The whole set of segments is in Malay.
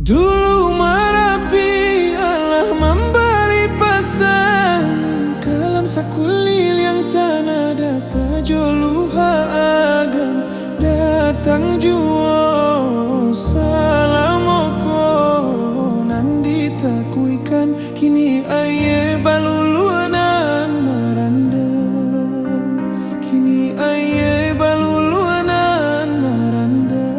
Dulu Merapi Allah memberi pesan, kalam sakulil yang tanah data joluha agam datang juo salamoko nandi takuikan kini aye baluluanan maranda, kini aye baluluanan maranda.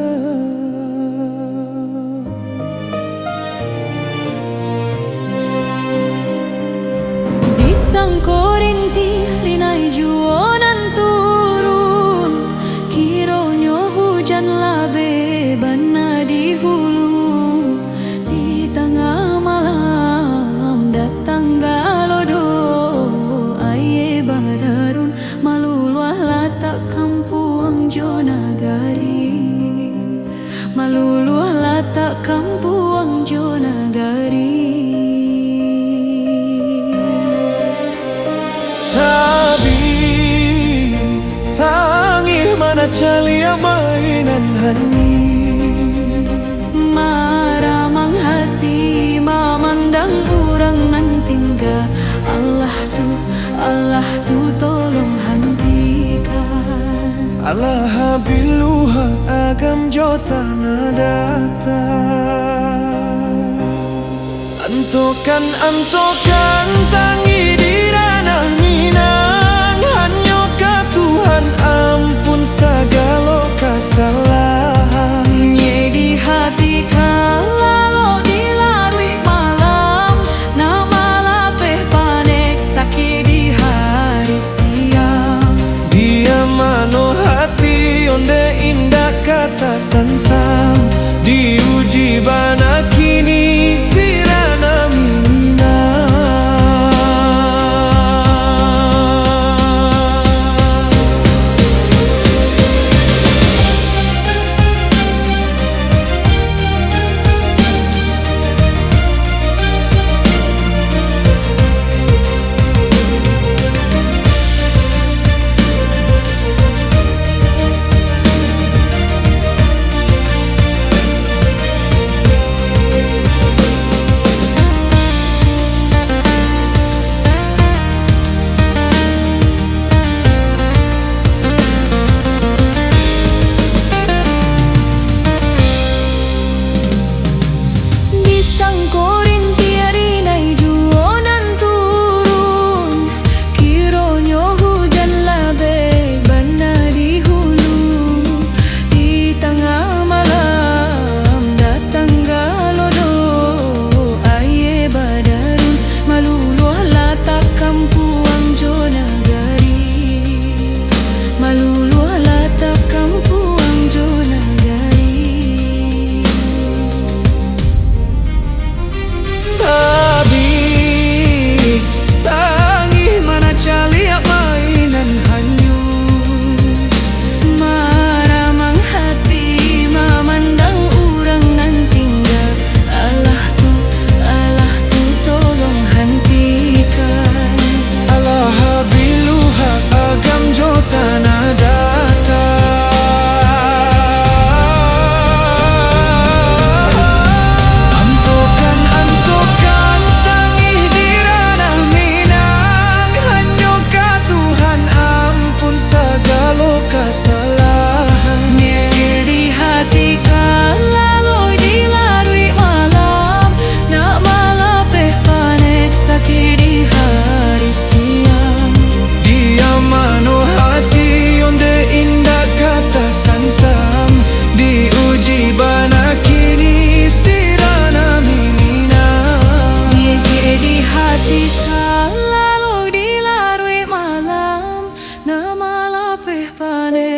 Sangkorinti rinai juonan turun, kironyo hujan labe bana di hulu. Di tengah malam datang galodo, aye badarun maluluah latak kampuang jonagari, maluluah latak kampuang jonagari. Tapi tangih mana calia mainan hani, maramang hati memandang orang nan tinggal. Allah tu tolong hentikan. Allah biluha agam jota nadata. Antokan tangi di ranah Minang, hanya ka Tuhan ampun segala kesalahan. Nye di hati kalau dilarui malam, nama lapeh panek sakit di hari siang. Dia mano hati onde indah kata sansam, diuji bana kini sirana minina.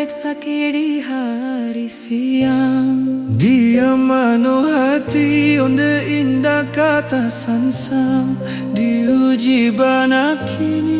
Sakit di hari siang. Dia mano hati onde indah kata sansam, diuji bana kini